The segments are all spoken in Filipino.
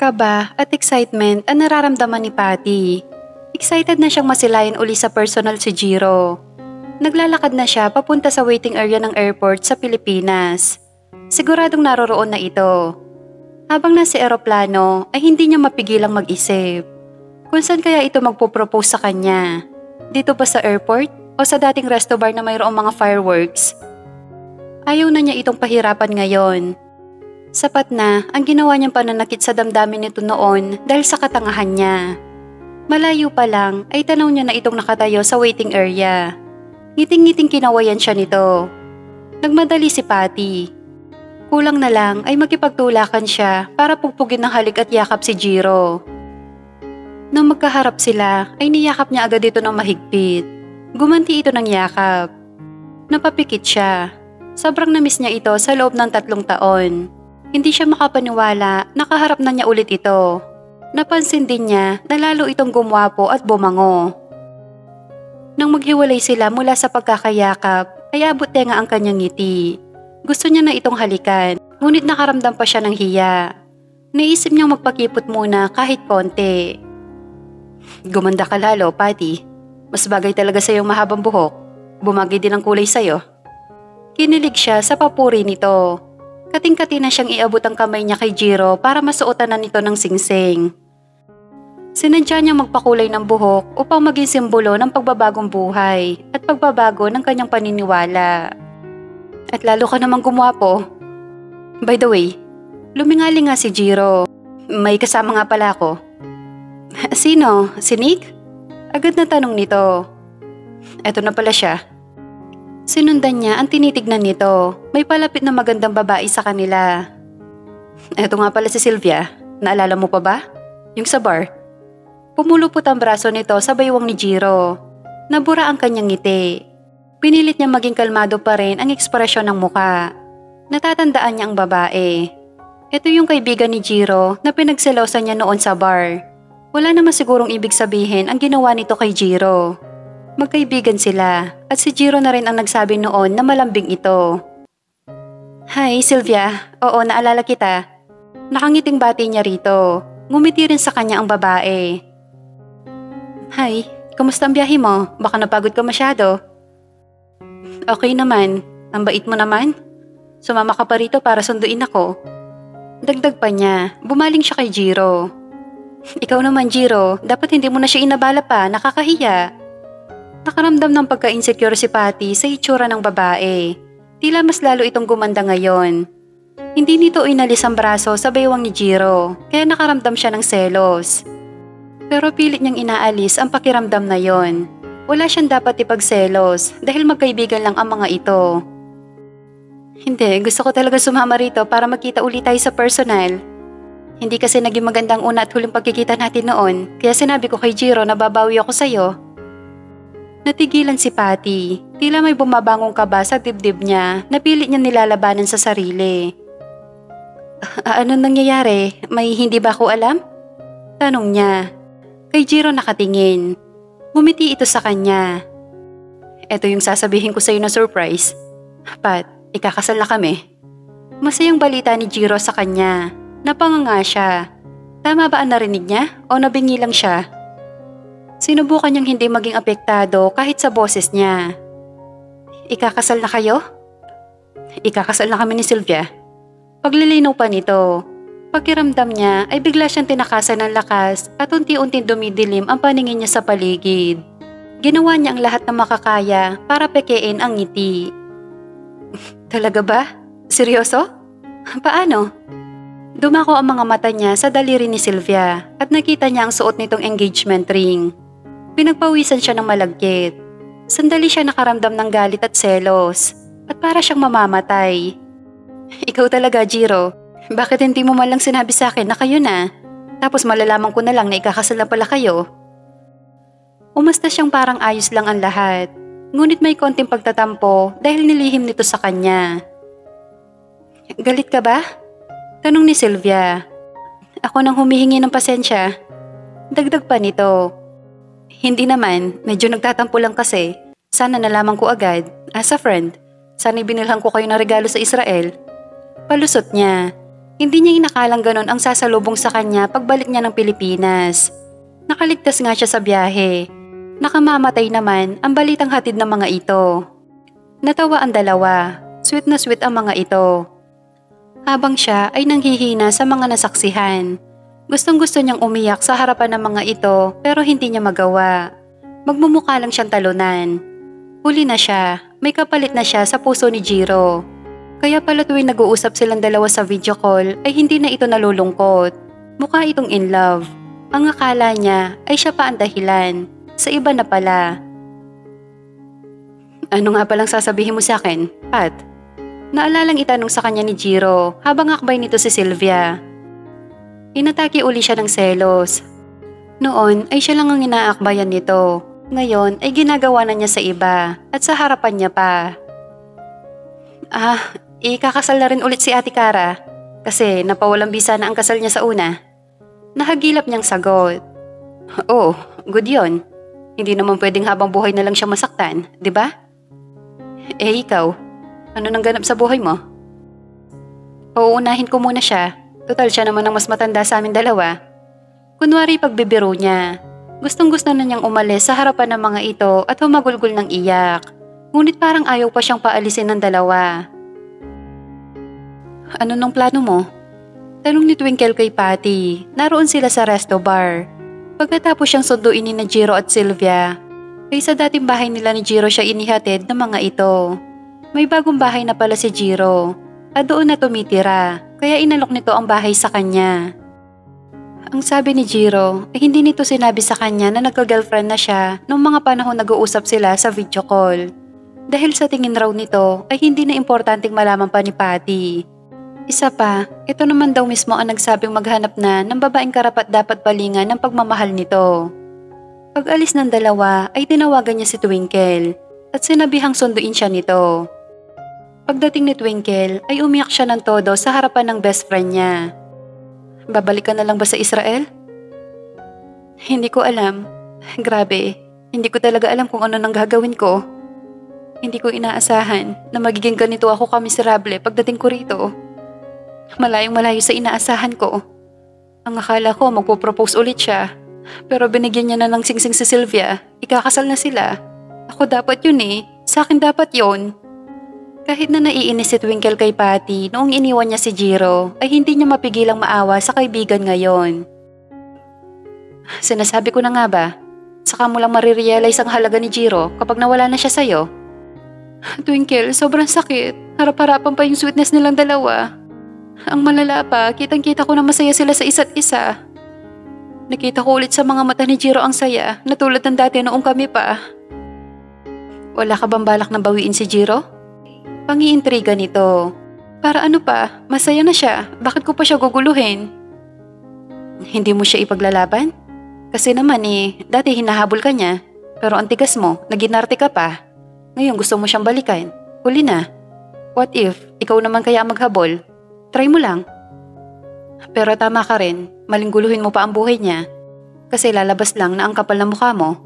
Kaba at excitement ang nararamdaman ni Patty. Excited na siyang masilayan uli sa personal si Jiro. Naglalakad na siya papunta sa waiting area ng airport sa Pilipinas. Siguradong naroroon na ito. Habang nasa eroplano ay hindi niya mapigilang mag-isip. Kung saan kaya ito magpo-propose sa kanya? Dito ba sa airport o sa dating resto bar na mayroong mga fireworks? Ayaw na niya itong pahirapan ngayon. Sapat na ang ginawa niyang pananakit sa damdamin nito noon dahil sa katangahan niya. Malayo pa lang ay tanaw niya na itong nakatayo sa waiting area. Ngiting-ngiting kinawayan siya nito. Nagmadali si Patty. Kulang na lang ay makipagtulakan siya para pugpugin ng halik at yakap si Jiro. Nang magkaharap sila ay niyakap niya agad ito ng mahigpit. Gumanti ito ng yakap. Napapikit siya. Sobrang namiss niya ito sa loob ng 3 taon. Hindi siya makapaniwala na kaharap na niya ulit ito. Napansin din niya na lalo itong gumwapo at bumango. Nang maghiwalay sila mula sa pagkakayakap ay abot tenga ang kanyang ngiti. Gusto niya na itong halikan, ngunit nakaramdam pa siya ng hiya. Naisip niyang magpakipot muna kahit konti. Gumanda ka lalo, Patty. Mas bagay talaga sa iyong mahabang buhok. Bumagay din ang kulay sa'yo. Kinilig siya sa papuri nito. Kating-kati na siyang iabot ang kamay niya kay Jiro para masuotan na nito ng singsing. Sinadya niyang magpakulay ng buhok upang maging simbolo ng pagbabagong buhay at pagbabago ng kanyang paniniwala. At lalo ka namang gumwapo. By the way, lumingali nga si Jiro. May kasama nga pala ako. Sino? Si Nick? Agad na tanong nito. Eto na pala siya. Sinundan niya ang tinitignan nito. May palapit na magandang babae sa kanila. Eto nga pala si Sylvia. Naalala mo pa ba? Yung sa bar. Pumulupot ang braso nito sa baywang ni Jiro. Nabura ang kanyang ngiti. Pinilit niya maging kalmado pa rin ang ekspresyon ng muka. Natatandaan niya ang babae. Ito yung kaibigan ni Jiro na pinagselosan niya noon sa bar. Wala naman sigurong ibig sabihin ang ginawa nito kay Jiro. Magkaibigan sila at si Jiro na rin ang nagsabi noon na malambing ito. Hi Sylvia, oo naalala kita. Nakangiting bati niya rito. Ngumiti rin sa kanya ang babae. Hi, kamusta ang biyahe mo? Baka napagod ka masyado. Okay naman, ang bait mo naman. Sumama ka pa rito para sunduin ako. Dagdag pa niya, bumaling siya kay Jiro. Ikaw naman Jiro, dapat hindi mo na siya inabala pa, nakakahiya. Nakaramdam ng pagka-insecure si Patty sa itsura ng babae. Tila mas lalo itong gumanda ngayon. Hindi nito inalis ang braso sa baywang ni Jiro, kaya nakaramdam siya ng selos. Pero pilit niyang inaalis ang pakiramdam na yon. Wala siyang dapat ipagselos dahil magkaibigan lang ang mga ito. Hindi, gusto ko talaga sumama rito para magkita ulit tayo sa personal. Hindi kasi naging magandang una at huling pagkikita natin noon, kaya sinabi ko kay Jiro na babawi ako sa'yo. Natigilan si Patty. Tila may bumabangong kaba sa dibdib niya na pilit niya nilalabanan sa sarili. Anong nangyayari? May hindi ba ako alam? Tanong niya. Kay Jiro nakatingin. Ngumiti ito sa kanya. Ito yung sasabihin ko sa'yo na surprise. Pat, ikakasal na kami. Masayang balita ni Jiro sa kanya. Napanganga siya. Tama ba ang narinig niya o nabingi lang siya? Sinubukan niyang hindi maging apektado kahit sa boses niya. Ikakasal na kayo? Ikakasal na kami ni Sylvia. Paglilinaw pa nito. Pakiramdam niya ay bigla siyang tinakasan ng lakas at unti-unting dumidilim ang paningin niya sa paligid. Ginawa niya ang lahat na makakaya para pekein ang ngiti. Talaga ba? Seryoso? Paano? Dumako ang mga mata niya sa daliri ni Sylvia at nakita niya ang suot nitong engagement ring. Pinagpawisan siya ng malagkit. Sandali siya nakaramdam ng galit at selos at para siyang mamamatay. Ikaw talaga, Jiro. Bakit hindi mo man lang sinabi sa akin na kayo na? Tapos malalaman ko na lang na ikakasal na pala kayo. Umasta siyang parang ayos lang ang lahat. Ngunit may konting pagtatampo dahil nilihim nito sa kanya. Galit ka ba? Tanong ni Sylvia. Ako nang humihingi ng pasensya. Dagdag pa nito. Hindi naman, medyo nagtatampo lang kasi. Sana nalaman ko agad, as a friend. Sana ibinilhan ko kayo ng regalo sa Israel. Palusot niya. Hindi niya inakalang ganon ang sasalubong sa kanya pagbalik niya ng Pilipinas. Nakaligtas nga siya sa biyahe. Nakamamatay naman ang balitang hatid ng mga ito. Natawa ang dalawa. Sweet na sweet ang mga ito. Habang siya ay nanghihina sa mga nasaksihan. Gustong-gusto niyang umiyak sa harapan ng mga ito pero hindi niya magawa. Magmumukha lang siyang talunan. Huli na siya. May kapalit na siya sa puso ni Jiro. Kaya pala tuwing nag-uusap silang dalawa sa video call ay hindi na ito nalulungkot. Mukha itong in love. Ang akala niya ay siya pa ang dahilan. Sa iba na pala. Ano nga palang sasabihin mo sa akin, Pat? Naalalang itanong sa kanya ni Jiro habang akbay nito si Sylvia. Inatake uli siya ng selos. Noon ay siya lang ang inaakbayan nito. Ngayon ay ginagawa na niya sa iba at sa harapan niya pa. Ikakasal na rin ulit si Ate Cara kasi napawalang bisa na ang kasal niya sa una. Nahagilap niyang sagot. Oh, good yon. Hindi naman pwedeng habang buhay na lang siya masaktan, di ba? Ikaw, ano nang ganap sa buhay mo? Uunahin ko muna siya. Total siya naman ang mas matanda sa amin dalawa. Kunwari pagbibiro niya. Gustong-gusto na niyang umalis sa harapan ng mga ito at humagulgol ng iyak. Ngunit parang ayaw pa siyang paalisin ng dalawa. Ano nang plano mo? Tanong ni Twinkle kay Patty. Naroon sila sa resto bar. Pagkatapos siyang sunduin ni Jiro at Sylvia, ay sa dating bahay nila ni Jiro siya inihatid ng mga ito. May bagong bahay na pala si Jiro at doon na tumitira kaya inalok nito ang bahay sa kanya. Ang sabi ni Jiro ay hindi nito sinabi sa kanya na nagka-girlfriend na siya nung mga panahon nag-uusap sila sa video call. Dahil sa tingin raw nito ay hindi na importanteng malaman pa ni Patty. Isa pa, ito naman daw mismo ang nagsabing maghanap na ng babaeng karapat dapat balingan ng pagmamahal nito. Pag alis ng dalawa ay tinawagan niya si Twinkle at sinabihang sunduin siya nito. Pagdating ni Twinkle ay umiyak siya ng todo sa harapan ng best friend niya. Babalik ka na lang ba sa Israel? Hindi ko alam. Grabe, hindi ko talaga alam kung ano nang gagawin ko. Hindi ko inaasahan na magiging ganito ako kamiserable pagdating ko rito. Malayong malayo sa inaasahan ko. Ang akala ko magpo-propose ulit siya. Pero binigyan niya na ng singsing si Sylvia. Ikakasal na sila. Ako dapat yun eh. Sa akin dapat yun. Kahit na naiinis si Twinkle kay Patty noong iniwan niya si Jiro, ay hindi niya mapigilang maawa sa kaibigan ngayon. Sinasabi ko na nga ba, saka mo lang marirealize ang halaga ni Jiro kapag nawala na siya sa'yo. Twinkle, sobrang sakit. Harap-harapan pa yung sweetness nilang dalawa. Ang malala pa, kitang-kita ko na masaya sila sa isa't isa. Nakita ko ulit sa mga mata ni Jiro ang saya na tulad ng dati noong kami pa. Wala ka bang balak na bawiin si Jiro? Pangiintriga nito. Para ano pa, masaya na siya. Bakit ko pa siya guguluhin? Hindi mo siya ipaglalaban? Kasi naman dati hinahabol ka niya. Pero ang tigas mo, naginarte ka pa. Ngayon gusto mo siyang balikan. Huli na. What if, ikaw naman kaya maghabol? Try mo lang. Pero tama ka rin, maling guluhin mo pa ang buhay niya. Kasi lalabas lang na ang kapal na mukha mo.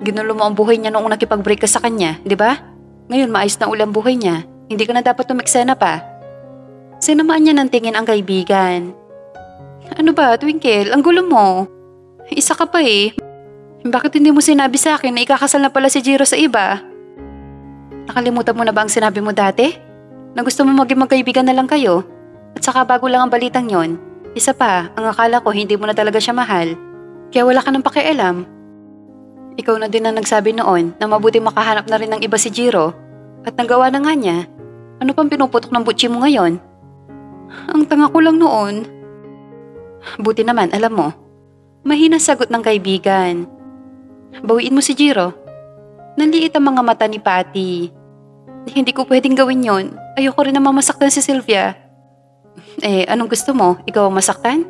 Ginulo mo ang buhay niya noong nakipag-break ka sa kanya, di ba? Ngayon maayos na ulang buhay niya. Hindi ka na dapat tumiksena pa. Sinamaan niya ng tingin ang kaibigan. Ano ba, Twinkle? Ang gulo mo. Isa ka pa eh. Bakit hindi mo sinabi sa akin na ikakasal na pala si Jiro sa iba? Nakalimutan mo na ba ang sinabi mo dati? Na gusto mo maging magkaibigan na lang kayo? At saka bago lang ang balitang yon. Isa pa, ang akala ko hindi mo na talaga siya mahal. Kaya wala ka nang pakialam. Ikaw na din ang nagsabi noon na mabuti makahanap na rin ng iba si Jiro. At nagawa na nga niya. Ano pang pinuputok ng butsi mo ngayon? Ang tanga ko lang noon. Buti naman, alam mo. Mahina sagot ng kaibigan. Bawiin mo si Jiro. Nanliit ang mga mata ni Patty. Hindi ko pwedeng gawin yon. Ayoko rin na mamasaktan si Sylvia. Anong gusto mo? Ikaw ang masaktan?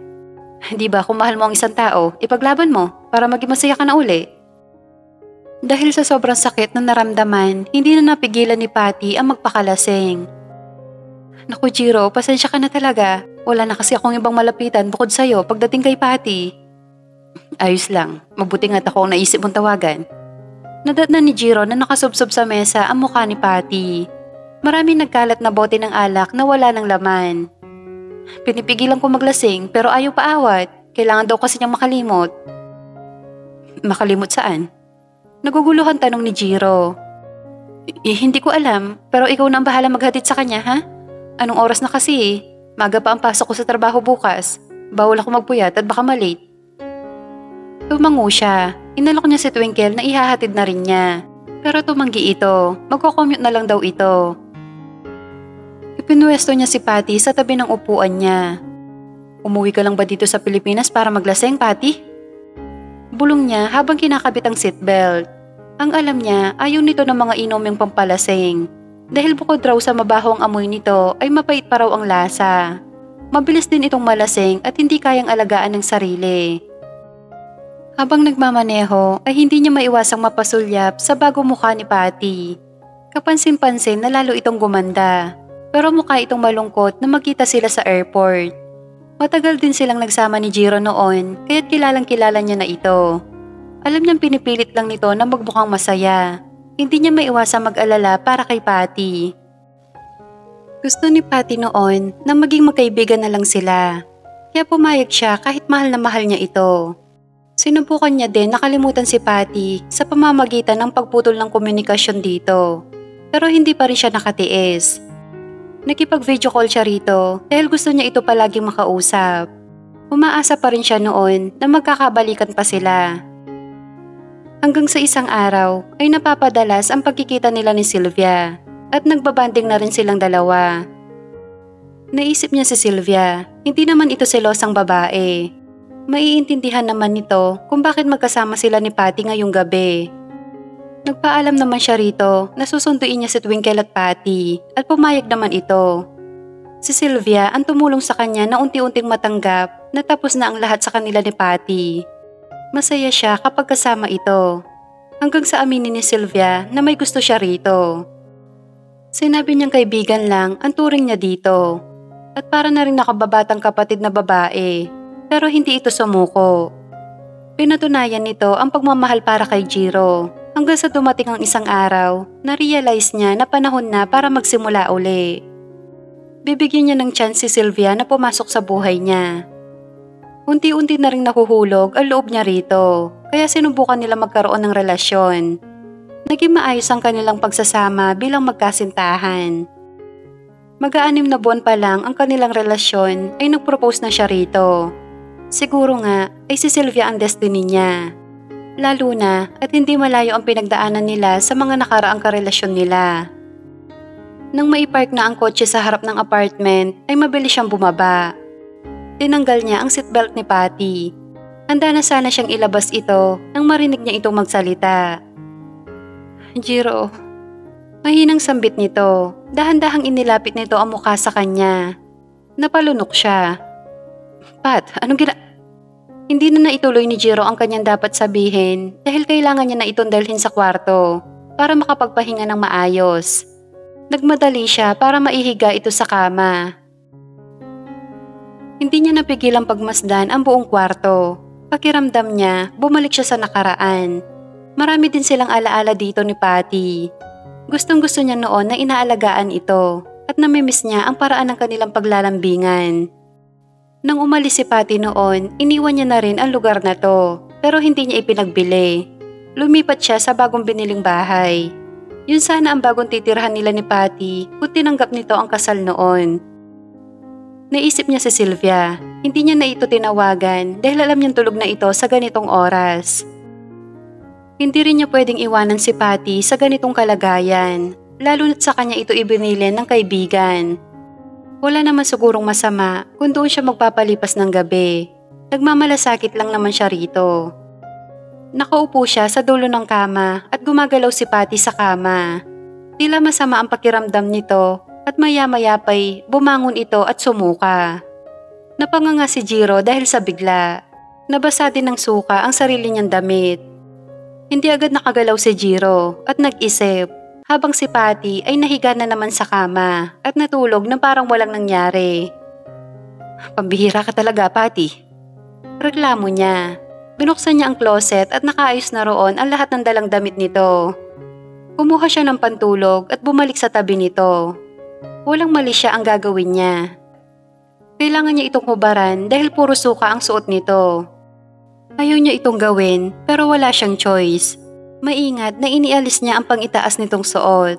Di ba kung mahal mo ang isang tao, ipaglaban mo para maging masaya ka na uli? Dahil sa sobrang sakit na naramdaman, hindi na napigilan ni Patty ang magpakalasing. Naku Jiro, pasensya ka na talaga. Wala na kasi akong ibang malapitan bukod sa'yo pagdating kay Patty. Ayos lang, mabuti nga't ako ang naisip mong tawagan. Nadatnan ni Jiro na nakasubsob sa mesa ang mukha ni Patty. Maraming nagkalat na bote ng alak na wala ng laman. Pinipigilan ko maglasing pero ayaw paawat. Kailangan daw kasi niyang makalimot. Makalimot saan? Naguguluhan tanong ni Jiro. Hindi ko alam, pero ikaw na ang bahala maghatid sa kanya, ha? Anong oras na kasi eh? Maga pa ang pasok ko sa trabaho bukas. Bawal ako magpuyat at baka malate. Tumango siya. Inalok niya si Twinkle na ihahatid na rin niya. Pero tumanggi ito. Magko-commute na lang daw ito. Ipinuwesto niya si Patty sa tabi ng upuan niya. Umuwi ka lang ba dito sa Pilipinas para maglaseng, Patty? Bulong niya habang kinakabit ang seatbelt. Ang alam niya, ayaw nito ng mga inoming pampalasing. Dahil bukod raw sa mabaho ang amoy nito, ay mapait pa raw ang lasa. Mabilis din itong malasing at hindi kayang alagaan ng sarili. Habang nagmamaneho, ay hindi niya maiwasang mapasulyap sa bagong mukha ni Patty. Kapansin-pansin na lalo itong gumanda. Pero mukha itong malungkot na magkita sila sa airport. Matagal din silang nagsama ni Jiro noon, kaya't kilalang-kilala niya na ito. Alam niyang pinipilit lang nito na magmukhang masaya. Hindi niya maiwasang mag-alala para kay Patty. Gusto ni Patty noon na maging magkaibigan na lang sila. Kaya pumayag siya kahit mahal na mahal niya ito. Sinubukan niya din nakalimutan si Patty sa pamamagitan ng pagputol ng komunikasyon dito. Pero hindi pa rin siya nakatiis. Nakipag-video call siya rito dahil gusto niya ito palaging makausap. Umaasa pa rin siya noon na magkakabalikan pa sila. Hanggang sa isang araw ay napapadalas ang pagkikita nila ni Sylvia at nagbabanding na rin silang dalawa. Naisip niya si Sylvia, hindi naman ito selosang babae. Maiintindihan naman nito kung bakit magkasama sila ni Patty ngayong gabi. Nagpaalam naman siya rito na susunduin niya si Twinkle at Patty at pumayag naman ito. Si Sylvia ang tumulong sa kanya na unti-unting matanggap na tapos na ang lahat sa kanila ni Patty. Masaya siya kapag kasama ito. Hanggang sa aminin ni Sylvia na may gusto siya rito. Sinabi niyang kaibigan lang ang turing niya dito. At para na rin nakababatang kapatid na babae. Pero hindi ito sumuko. Pinatunayan nito ang pagmamahal para kay Jiro. Hanggang sa dumating ang isang araw, na-realize niya na panahon na para magsimula uli. Bibigyan niya ng chance si Sylvia na pumasok sa buhay niya. Unti-unti na rin nahuhulog ang loob niya rito, kaya sinubukan nila magkaroon ng relasyon. Naging maayos ang kanilang pagsasama bilang magkasintahan. Mag-aanim na buwan pa lang ang kanilang relasyon ay nag-propose na siya rito. Siguro nga ay si Sylvia ang destiny niya. Lalo na at hindi malayo ang pinagdaanan nila sa mga nakaraang karelasyon nila. Nang maipark na ang kotse sa harap ng apartment ay mabilis siyang bumaba. Tinanggal niya ang seatbelt ni Patty. Handa na sana siyang ilabas ito nang marinig niya itong magsalita. Jiro, mahinang sambit nito. Dahan-dahang inilapit nito ang mukha sa kanya. Napalunok siya. Pat, anong Hindi na naituloy ni Jiro ang kanyang dapat sabihin dahil kailangan niya na itong dalhin sa kwarto para makapagpahinga ng maayos. Nagmadali siya para maihiga ito sa kama. Hindi niya napigilang pagmasdan ang buong kwarto. Pakiramdam niya, bumalik siya sa nakaraan. Marami din silang alaala dito ni Patty. Gustong-gusto niya noon na inaalagaan ito at namimiss niya ang paraan ng kanilang paglalambingan. Nang umalis si Patty noon, iniwan niya na rin ang lugar na to, pero hindi niya ipinagbili. Lumipat siya sa bagong biniling bahay. Yun sana ang bagong titirhan nila ni Patty kung tinanggap nito ang kasal noon. Naisip niya si Sylvia, hindi niya na ito tinawagan dahil alam niyang tulog na ito sa ganitong oras. Hindi rin niya pwedeng iwanan si Patty sa ganitong kalagayan, lalo na't sa kanya ito ibinilin ng kaibigan. Wala naman sigurong masama kung doon siya magpapalipas ng gabi. Nagmamalasakit lang naman siya rito. Nakaupo siya sa dulo ng kama at gumagalaw si Patty sa kama. Tila masama ang pakiramdam nito at maya-maya pa'y bumangon ito at sumuka. Napanganga si Jiro dahil sa bigla. Nabasa din ng suka ang sarili niyang damit. Hindi agad nakagalaw si Jiro at nag-isip. Habang si Patty ay nahiga na naman sa kama at natulog na parang walang nangyari. Pambihira ka talaga, Patty. Reklamo niya. Binuksan niya ang closet at nakaayos na roon ang lahat ng dalang damit nito. Kumuha siya ng pantulog at bumalik sa tabi nito. Walang mali siya ang gagawin niya. Kailangan niya itong hubaran dahil puro suka ang suot nito. Ayaw niya itong gawin pero wala siyang choice. Maingat na inialis niya ang pangitaas nitong suot.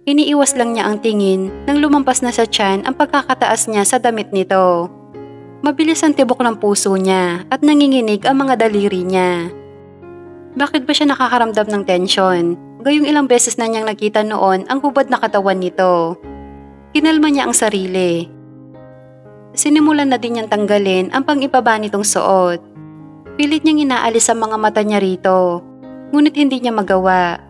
Iniiwas lang niya ang tingin nang lumampas na sa tiyan ang pagkakataas niya sa damit nito. Mabilis ang tibok ng puso niya at nanginginig ang mga daliri niya. Bakit ba siya nakakaramdam ng tensyon? Gayong ilang beses na niyang nakita noon ang hubad na katawan nito. Kinalma niya ang sarili. Sinimulan na din niyang tanggalin ang pang-ibaba nitong suot. Pilit niyang inaalis ang mga mata niya rito, ngunit hindi niya magawa.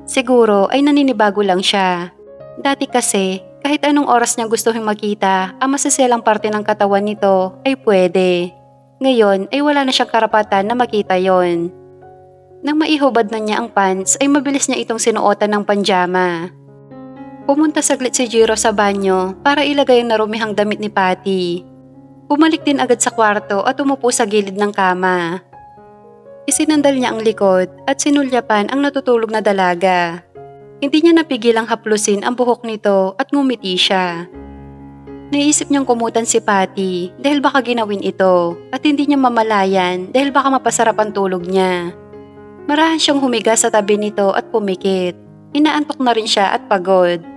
Siguro ay naninibago lang siya. Dati kasi, kahit anong oras niya gusto makita ang masiselang parte ng katawan nito ay pwede. Ngayon ay wala na siyang karapatan na makita yon. Nang maihubad na niya ang pants ay mabilis niya itong sinuotan ng panjama. Pumunta saglit si Jiro sa banyo para ilagay ang narumihang damit ni Patty. Bumalik din agad sa kwarto at umupo sa gilid ng kama. Isinandal niya ang likod at sinulyapan ang natutulog na dalaga. Hindi niya napigilang haplusin ang buhok nito at ngumiti siya. Naisip niyang kumutan si Patty dahil baka ginawin ito at hindi niya mamalayan dahil baka mapasarap ang tulog niya. Marahan siyang humiga sa tabi nito at pumikit. Inaantok na rin siya at pagod.